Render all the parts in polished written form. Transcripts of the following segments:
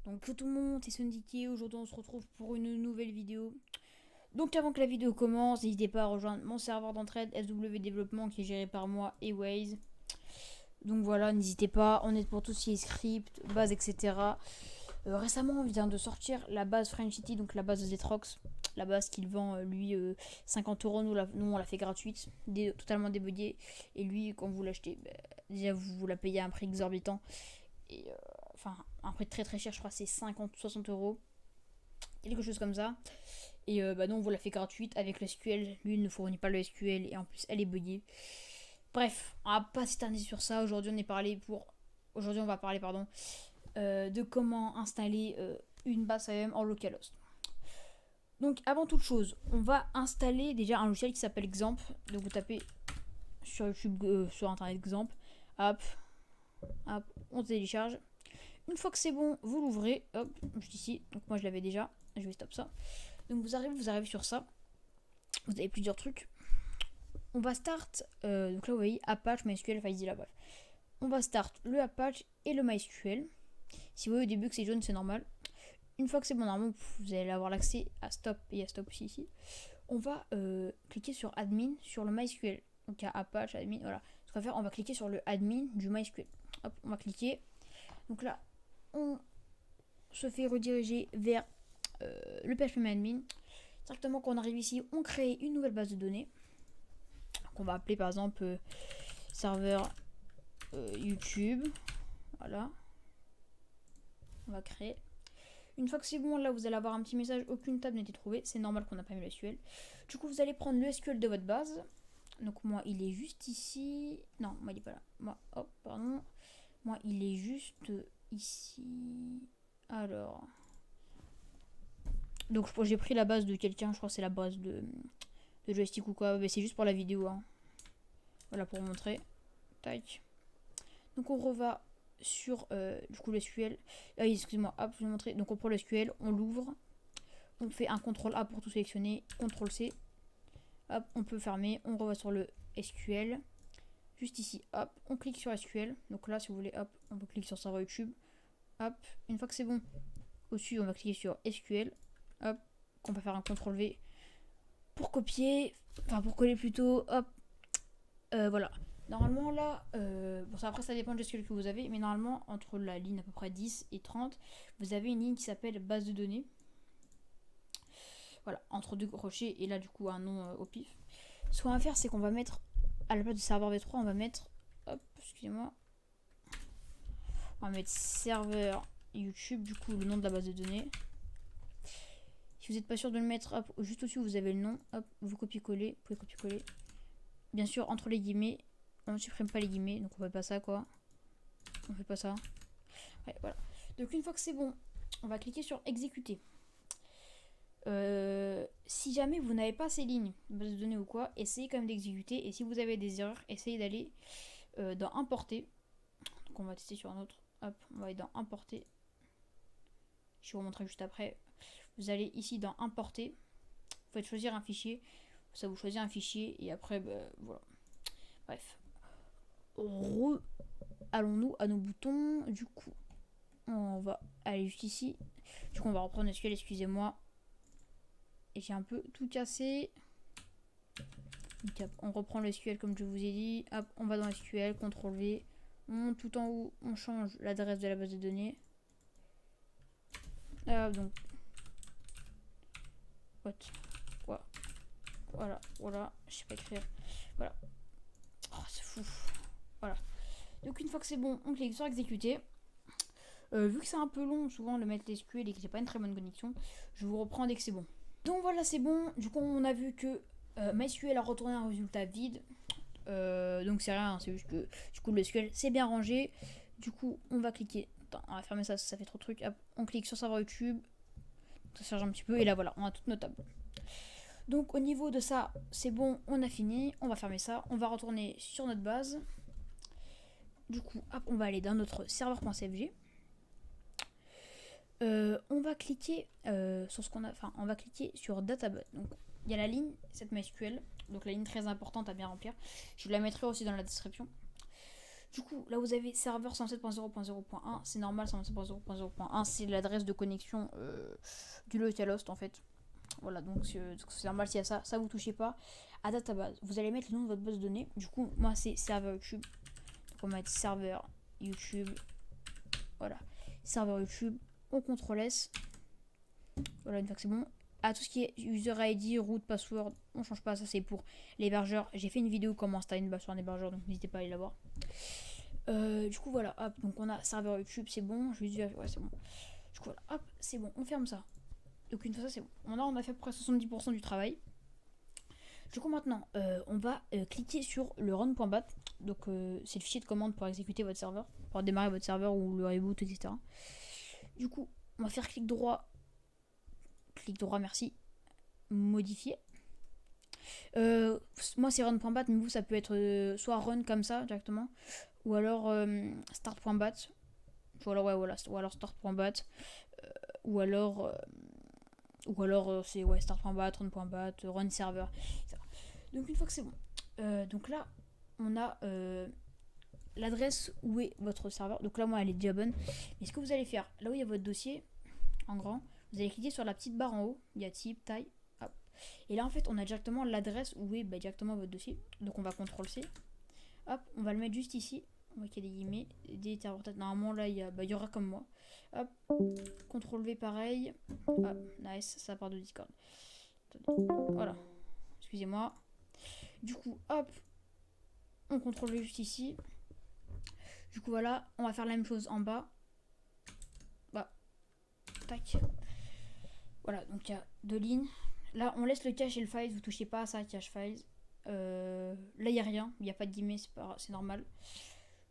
Donc que tout le monde, c'est Sundiky. Aujourd'hui on se retrouve pour une nouvelle vidéo. Donc avant que la vidéo commence, n'hésitez pas à rejoindre mon serveur d'entraide SW Développement qui est géré par moi et Waze. Donc voilà, n'hésitez pas, on est pour tout ce qui est script, base, etc. Récemment on vient de sortir la base French City, donc la base de Zetrox. La base qu'il vend lui 50€, nous on l'a fait gratuite, totalement débuguée. Et lui quand vous l'achetez, déjà vous la payez à un prix exorbitant. Et enfin un prix très très cher, je crois c'est 50-60€, quelque chose comme ça. Et non, on vous la fait gratuite avec le SQL. Lui il ne fournit pas le SQL et en plus elle est buggée. Bref, on va pas s'éterniser sur ça. Aujourd'hui on va parler de comment installer une base IAM en localhost. Donc avant toute chose, on va installer déjà un logiciel qui s'appelle Xampp. Donc vous tapez sur YouTube, sur internet Xampp, hop, on télécharge. Une fois que c'est bon, vous l'ouvrez, hop, juste ici. Donc moi je l'avais déjà, je vais stop ça. Donc vous arrivez sur ça. Vous avez plusieurs trucs. On va start, donc là vous voyez Apache, MySQL, FileZilla, bref. On va start le Apache et le MySQL. Si vous voyez au début que c'est jaune, c'est normal. Une fois que c'est bon, normalement vous allez avoir l'accès à stop et à stop aussi ici. On va cliquer sur admin sur le MySQL. Donc il y a Apache, admin, voilà. Ce qu'on va faire, on va cliquer sur le admin du MySQL. Hop, on va cliquer. Donc là, on se fait rediriger vers le phpMyAdmin. Directement quand on arrive ici, on crée une nouvelle base de données qu'on va appeler par exemple serveur YouTube. Voilà. On va créer. Une fois que c'est bon, là vous allez avoir un petit message, aucune table n'a été trouvée. C'est normal qu'on n'a pas mis le SQL. Du coup, vous allez prendre le SQL de votre base. Donc moi, il est juste ici. Non, moi il est pas là. Moi, hop, pardon. Moi, il est juste ici. Alors. Donc j'ai pris la base de quelqu'un, je crois que c'est la base de joystick ou quoi. Mais c'est juste pour la vidéo. Hein. Voilà pour vous montrer. Tac. Donc on reva sur du coup le SQL. Excusez-moi, hop, je vais vous montrer. Donc on prend le SQL, on l'ouvre. On fait un CTRL A pour tout sélectionner. CTRL C. Hop, on peut fermer. On revoit sur le SQL. Juste ici, hop, on clique sur SQL. Donc là, si vous voulez, hop, on peut cliquer sur serveur YouTube. Hop, une fois que c'est bon, au-dessus, on va cliquer sur SQL. Hop, on va faire un CTRL V pour copier. Enfin, pour coller plutôt. Hop, voilà. Normalement là, bon ça, après ça dépend du SQL que vous avez, mais normalement entre la ligne à peu près 10 et 30, vous avez une ligne qui s'appelle base de données. Voilà, entre deux crochets et là du coup un nom au pif. Ce qu'on va faire, c'est qu'on va mettre, à la place de serveur v3, on va mettre, hop, excusez-moi, on va mettre serveur YouTube, du coup le nom de la base de données. Si vous n'êtes pas sûr de le mettre, hop, juste au-dessus vous avez le nom, hop, vous copiez-coller, vous pouvez copier-coller. Bien sûr, entre les guillemets, on ne supprime pas les guillemets, donc on fait pas ça quoi. On fait pas ça. Ouais, voilà. Donc une fois que c'est bon, on va cliquer sur exécuter. Si jamais vous n'avez pas ces lignes de base de données ou quoi, essayez quand même d'exécuter. Et si vous avez des erreurs, essayez d'aller dans importer. Donc on va tester sur un autre. Hop, on va aller dans importer. Je vais vous montrer juste après. Vous allez ici dans importer. Vous faites choisir un fichier. Ça vous choisit un fichier et après voilà. Bref. Allons-nous à nos boutons. Du coup, on va aller juste ici. Du coup, on va reprendre SQL, excusez-moi. Et j'ai un peu tout cassé. Donc, on reprend le SQL comme je vous ai dit. Hop, on va dans SQL, CTRL V. On monte tout en haut, on change l'adresse de la base de données. Donc, what? Voilà, je sais pas écrire. Voilà. Oh, c'est fou. Voilà. Donc une fois que c'est bon, on clique sur exécuter. Vu que c'est un peu long souvent de mettre les SQL et que j'ai pas une très bonne connexion, je vous reprends dès que c'est bon. Donc voilà, c'est bon. Du coup, on a vu que MySQL a retourné un résultat vide. Donc c'est rien, c'est juste que du coup le SQL c'est bien rangé. Du coup, on va cliquer. Attends, on va fermer ça, ça fait trop de trucs. Hop, on clique sur serveur YouTube. Ça charge un petit peu et là voilà, on a toutes nos tables. Donc au niveau de ça, c'est bon, on a fini. On va fermer ça. On va retourner sur notre base. Du coup, hop, on va aller dans notre serveur.cfg. On va cliquer sur ce qu'on a. Enfin, on va cliquer sur Databus. Donc, il y a la ligne, cette MySQL. Donc, la ligne très importante à bien remplir. Je vous la mettrai aussi dans la description. Du coup, là vous avez serveur 107.0.0.1, c'est normal, 107.0.0.1, c'est l'adresse de connexion du localhost en fait. Voilà, donc c'est normal s'il y a ça, ça vous touchez pas. À database, vous allez mettre le nom de votre base de données. Du coup, moi c'est serveur YouTube. Donc on va mettre serveur YouTube. Voilà, serveur YouTube. On CTRL S. Voilà, une fois que c'est bon. À tout ce qui est user ID, root, password, on change pas, ça c'est pour l'hébergeur. J'ai fait une vidéo comment installer une base sur un hébergeur, donc n'hésitez pas à aller la voir. Du coup voilà, hop, donc on a serveur YouTube, c'est bon. Je vais dire, ouais c'est bon. Du coup voilà, hop, c'est bon, on ferme ça. Donc une fois ça c'est bon. On a fait à peu près 70% du travail. Du coup maintenant, on va cliquer sur le run.bat. Donc c'est le fichier de commande pour exécuter votre serveur, pour démarrer votre serveur ou le reboot, etc. Du coup, on va faire clic droit, merci, modifier. Moi c'est run.bat, mais vous ça peut être soit run comme ça directement, ou alors start.bat, voilà, ouais, voilà, ou alors start.bat, ou alors c'est ouais, start.bat, run.bat, run server, etc. Donc une fois que c'est bon, donc là on a l'adresse où est votre serveur. Donc là moi elle est déjà bonne, mais ce que vous allez faire, là où il y a votre dossier en grand, vous allez cliquer sur la petite barre en haut, il y a type, taille, hop. Et là en fait on a directement l'adresse où est directement votre dossier. Donc on va CTRL C, hop, on va le mettre juste ici. On voit qu'il y a des guillemets, des interprètes. Normalement là il y aura comme moi. Hop, CTRL V pareil. Hop, nice, ça part de Discord. Voilà, excusez-moi. Du coup, hop, on CTRL V juste ici. Du coup voilà, on va faire la même chose en bas. Bah, tac. Voilà, donc il y a deux lignes. Là, on laisse le cache et le file, vous touchez pas à ça, cache files. Là, il n'y a rien, il n'y a pas de guillemets, c'est normal.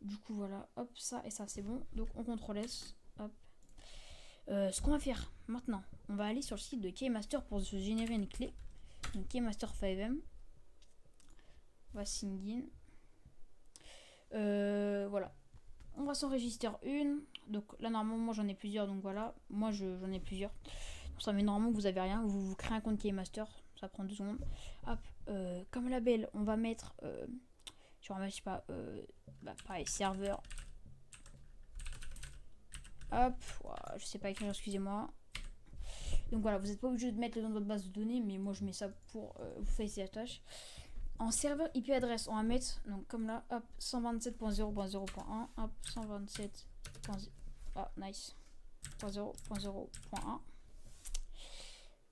Du coup, voilà, hop, ça et ça, c'est bon. Donc, on CTRL S, hop. Ce qu'on va faire maintenant, on va aller sur le site de KeyMaster pour se générer une clé. Donc, KeyMaster 5M. On va sign in. Voilà. On va s'enregistrer une. Donc là, normalement, moi j'en ai plusieurs. Donc voilà, moi j'en ai plusieurs. Donc, ça, mais normalement, vous avez rien. Vous créez un compte KeyMaster. Ça prend 2 secondes. Hop. Comme label, on va mettre. Je sais pas. Pareil, serveur. Hop. Je sais pas écrire, excusez-moi. Donc voilà, vous n'êtes pas obligé de mettre le nom de votre base de données. Mais moi, je mets ça pour vous faciliter la tâche. En serveur IP adresse, on va mettre, donc comme là, hop, 127.0.0.1, hop, 127.0, ah, nice, .0.0.1.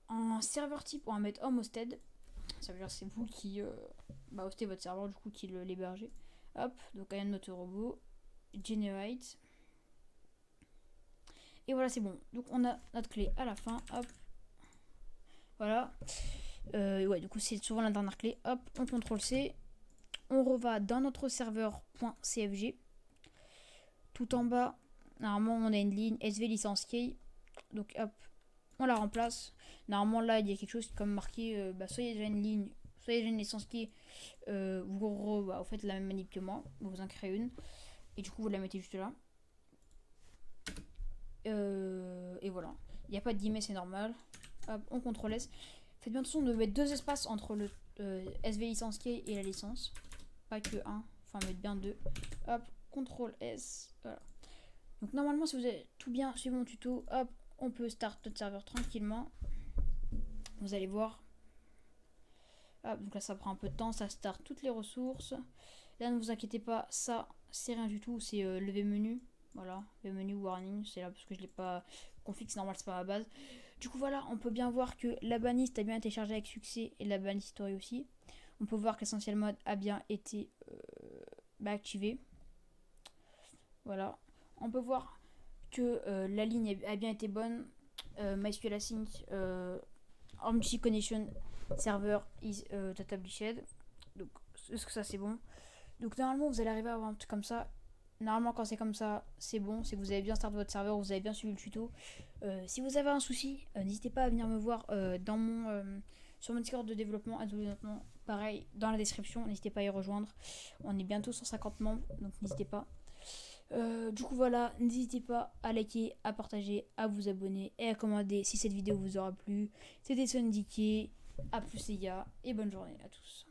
En serveur type, on va mettre home hosted, ça veut dire que c'est vous qui hostez votre serveur, du coup, qui l'hébergez. Hop, donc I am not a robot, generate. Et voilà, c'est bon. Donc on a notre clé à la fin, hop, voilà. Ouais, du coup, c'est souvent la dernière clé. Hop, on CTRL C. On reva dans notre serveur.cfg. Tout en bas, normalement, on a une ligne SV licence key. Donc, hop, on la remplace. Normalement, là, il y a quelque chose comme marqué soit il y a déjà une ligne, soit il y a déjà une licence key. Vous faites la même manip que moi. Vous en créez une. Et du coup, vous la mettez juste là. Et voilà. Il n'y a pas de guillemets, c'est normal. Hop, on CTRL S. Faites bien attention de mettre 2 espaces entre le SV licence key et la licence. Pas que 1, enfin mettre bien 2. Hop, CTRL S. Voilà. Donc normalement, si vous avez tout bien suivi mon tuto, hop, on peut start notre serveur tranquillement. Vous allez voir. Hop, donc là, ça prend un peu de temps, ça start toutes les ressources. Là, ne vous inquiétez pas, ça, c'est rien du tout, c'est le V-menu. Voilà, V-menu warning, c'est là parce que je l'ai pas config, c'est normal, c'est pas ma base. Du coup voilà, on peut bien voir que la baniste a bien été chargée avec succès et la baniste story aussi. On peut voir qu'Essential Mode a bien été activé. Voilà. On peut voir que la ligne a bien été bonne. MySQL Async Empty Connection Server is established. Donc est-ce que ça c'est bon? Donc normalement vous allez arriver à avoir un truc comme ça. Normalement quand c'est comme ça, c'est bon, c'est que vous avez bien starté votre serveur, vous avez bien suivi le tuto. Si vous avez un souci, n'hésitez pas à venir me voir sur mon Discord de développement, pareil, dans la description, n'hésitez pas à y rejoindre. On est bientôt 150 membres, donc n'hésitez pas. Du coup voilà, n'hésitez pas à liker, à partager, à vous abonner et à commander si cette vidéo vous aura plu. C'était Sondiké, à plus les gars, et bonne journée à tous.